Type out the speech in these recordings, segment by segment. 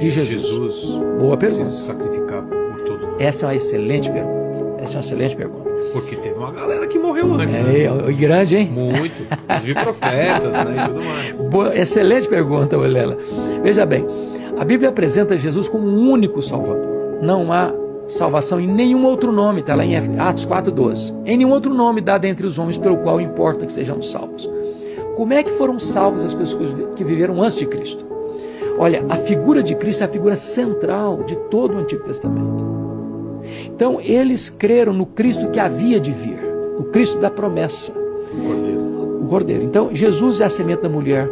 de Jesus. Boa pergunta. Se sacrificar por todo mundo? Essa é uma excelente pergunta. Essa é uma excelente pergunta. Porque teve uma galera que morreu antes. Grande, hein? Muito. Os profetas, né? E tudo mais. Boa, excelente pergunta, Vilela. Veja bem, a Bíblia apresenta Jesus como um único Salvador. Não há salvação em nenhum outro nome, está lá em Atos 4,12. Em nenhum outro nome dado entre os homens pelo qual importa que sejamos salvos. Como é que foram salvas as pessoas que viveram antes de Cristo? Olha, a figura de Cristo é a figura central de todo o Antigo Testamento. Então, eles creram no Cristo que havia de vir, no Cristo da promessa. O Cordeiro. Então, Jesus é a semente da mulher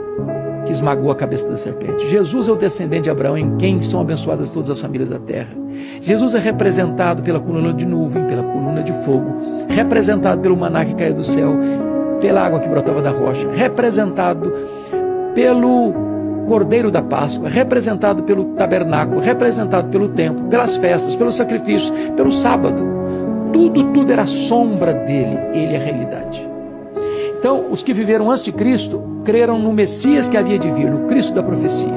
que esmagou a cabeça da serpente. Jesus é o descendente de Abraão, em quem são abençoadas todas as famílias da terra. Jesus é representado pela coluna de nuvem, pela coluna de fogo, representado pelo maná que caía do céu, pela água que brotava da rocha, representado pelo Cordeiro da Páscoa, representado pelo tabernáculo, representado pelo templo, pelas festas, pelos sacrifícios, pelo sábado. Tudo era sombra dele, ele é a realidade. Então, os que viveram antes de Cristo creram no Messias que havia de vir, no Cristo da profecia.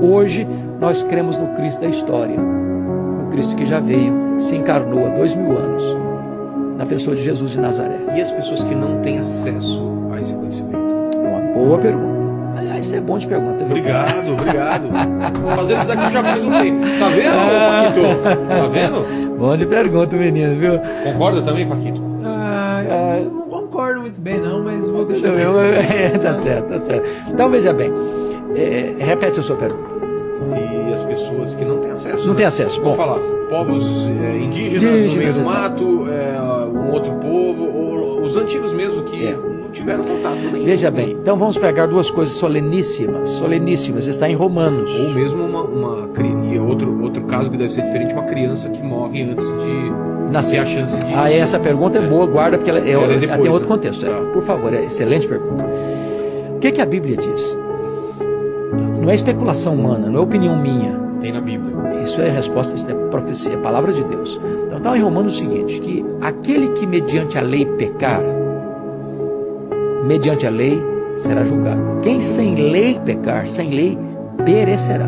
Hoje, nós cremos no Cristo da história, no Cristo que já veio, se encarnou há 2000 anos, na pessoa de Jesus de Nazaré. E as pessoas que não têm acesso a esse conhecimento? Uma boa pergunta. Aliás, isso é bom de pergunta. Obrigado. Fazendo isso aqui já faz um tempo. Tá vendo, Paquito? Tá vendo? Bom de pergunta, menino, viu? Concorda também, Paquito? Eu não concordo muito bem, não, mas vou deixar Tá certo. Então, veja bem. Repete a sua pergunta. Se as pessoas que não têm acesso... Não têm acesso. Vamos falar, povos indígenas no meio do mato, um outro povo, ou os antigos mesmo que não tiveram contato nenhum. Veja bem, então vamos pegar duas coisas soleníssimas, está em Romanos. Ou mesmo outro caso que deve ser diferente, uma criança que morre antes de nascer, a chance de... Essa pergunta é boa, guarda, porque ela depois, tem outro contexto. Por favor, excelente pergunta. O que a Bíblia diz? Não é especulação humana, não é opinião minha. Tem na Bíblia. Isso é resposta, isso é profecia, é palavra de Deus. Então está em Romanos o seguinte, que aquele que mediante a lei pecar, mediante a lei será julgado. Quem sem lei pecar, sem lei perecerá.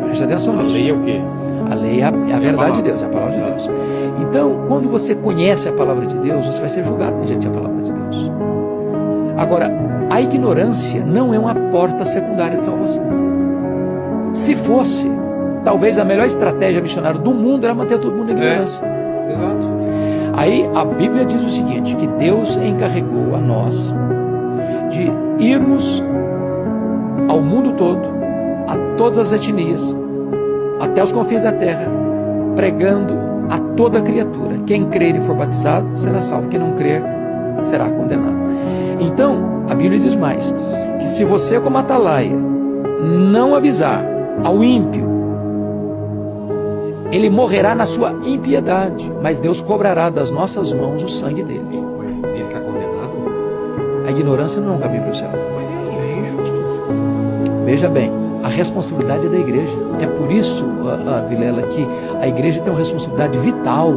Presta atenção nisso. A lei é o quê? A lei é a verdade de Deus, é a palavra de Deus. Então, quando você conhece a palavra de Deus, você vai ser julgado mediante a palavra de Deus. Agora, a ignorância não é uma porta secundária de salvação. Se fosse, talvez a melhor estratégia missionária do mundo era manter todo mundo na ignorância. Exato. Aí a Bíblia diz o seguinte, que Deus encarregou a nós de irmos ao mundo todo, a todas as etnias, até os confins da terra, pregando a toda criatura. Quem crer e for batizado será salvo, quem não crer será condenado. Então, a Bíblia diz mais, que se você como atalaia não avisar ao ímpio, ele morrerá na sua impiedade, mas Deus cobrará das nossas mãos o sangue dele. Mas ele está condenado? A ignorância não é um caminho para o céu. Mas é injusto. Veja bem, a responsabilidade é da igreja. É por isso, Vilela, que a igreja tem uma responsabilidade vital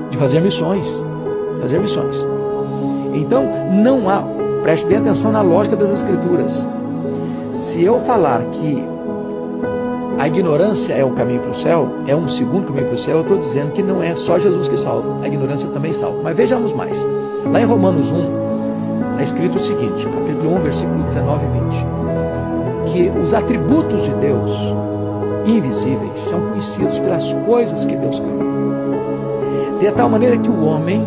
de fazer missões. Então, não há, preste bem atenção na lógica das Escrituras. Se eu falar que a ignorância é o caminho para o céu, é um segundo caminho para o céu, eu estou dizendo que não é só Jesus que salva, a ignorância também salva. Mas vejamos mais. Lá em Romanos 1, está escrito o seguinte, capítulo 1, versículo 19 e 20, que os atributos de Deus, invisíveis, são conhecidos pelas coisas que Deus criou. De tal maneira que o homem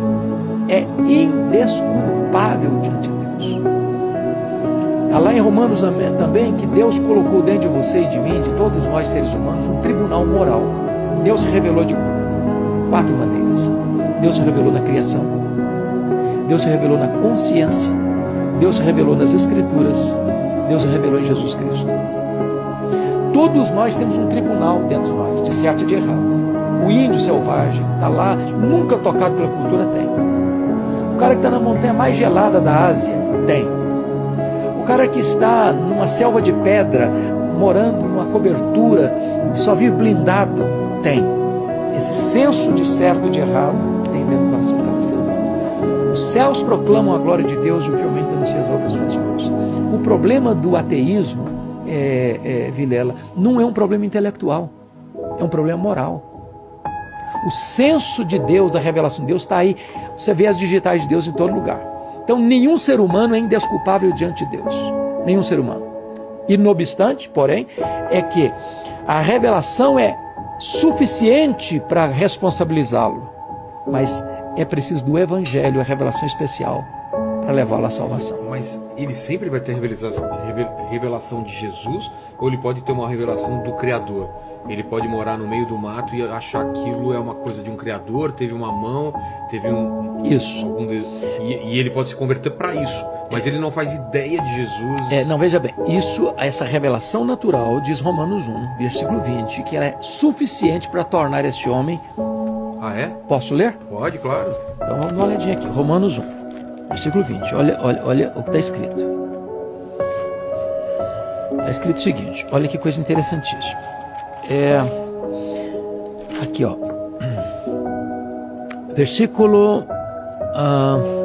é indesculpável diante de Deus. Está lá em Romanos também que Deus colocou dentro de você e de mim, de todos nós seres humanos, um tribunal moral. Deus se revelou de 4 maneiras. Deus se revelou na criação, Deus se revelou na consciência, Deus se revelou nas Escrituras, Deus se revelou em Jesus Cristo. Todos nós temos um tribunal dentro de nós, de certo e de errado. O índio selvagem está lá, nunca tocado pela cultura, tem. O cara que está na montanha mais gelada da Ásia, tem. O cara que está numa selva de pedra, morando numa cobertura, só vive blindado, tem. Esse senso de certo e de errado tem dentro do coração de cada ser humano. Os céus proclamam a glória de Deus e o firmamento anuncia as obras das suas mãos. O problema do ateísmo Vilela, não é um problema intelectual, é um problema moral. O senso de Deus, da revelação de Deus está aí. Você vê as digitais de Deus em todo lugar. Então nenhum ser humano é indesculpável diante de Deus. Nenhum ser humano. E não obstante, porém, é que a revelação é suficiente para responsabilizá-lo. Mas é preciso do Evangelho, a revelação especial, para levá-lo à salvação. Mas ele sempre vai ter revelação de Jesus, ou ele pode ter uma revelação do Criador? Ele pode morar no meio do mato e achar que aquilo é uma coisa de um Criador, teve uma mão, teve Isso. E ele pode se converter para isso, mas ele não faz ideia de Jesus. Não, veja bem, essa revelação natural, diz Romanos 1, versículo 20, que ela é suficiente para tornar esse homem... Ah, é? Posso ler? Pode, claro. Então vamos dar uma olhadinha aqui, Romanos 1, versículo 20, olha o que está escrito. Está escrito o seguinte, olha que coisa interessantíssima. Aqui, ó, versículo,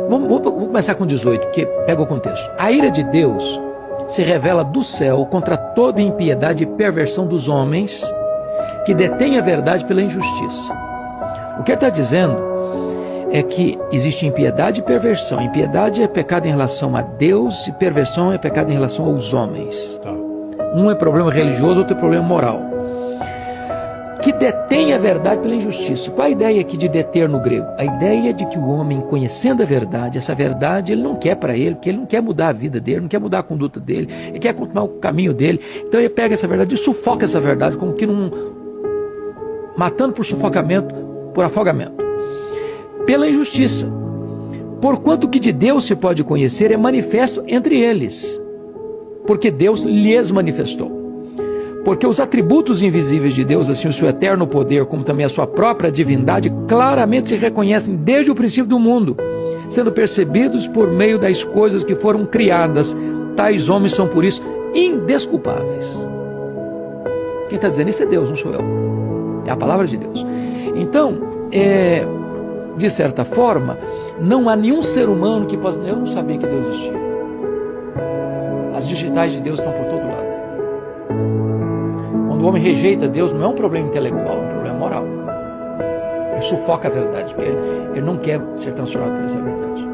vamos começar com 18, porque pega o contexto. A ira de Deus se revela do céu contra toda impiedade e perversão dos homens que detêm a verdade pela injustiça. O que ele está dizendo é que existe impiedade e perversão. Impiedade é pecado em relação a Deus e perversão é pecado em relação aos homens. Um é problema religioso, outro é problema moral. Que detém a verdade pela injustiça. Qual a ideia aqui de deter no grego? A ideia de que o homem, conhecendo a verdade, essa verdade ele não quer para ele, porque ele não quer mudar a vida dele, não quer mudar a conduta dele, ele quer continuar o caminho dele. Então ele pega essa verdade e sufoca essa verdade, como que matando por sufocamento, por afogamento. Pela injustiça. Porquanto o que de Deus se pode conhecer é manifesto entre eles, porque Deus lhes manifestou. Porque os atributos invisíveis de Deus, assim o seu eterno poder, como também a sua própria divindade, claramente se reconhecem desde o princípio do mundo, sendo percebidos por meio das coisas que foram criadas. Tais homens são, por isso, indesculpáveis. Quem está dizendo isso é Deus, não sou eu. É a palavra de Deus. Então, de certa forma, não há nenhum ser humano que possa... Eu não sabia que Deus existia. As digitais de Deus estão por todo lado. Quando o homem rejeita Deus, não é um problema intelectual, é um problema moral. Ele sufoca a verdade, porque ele não quer ser transformado por essa verdade.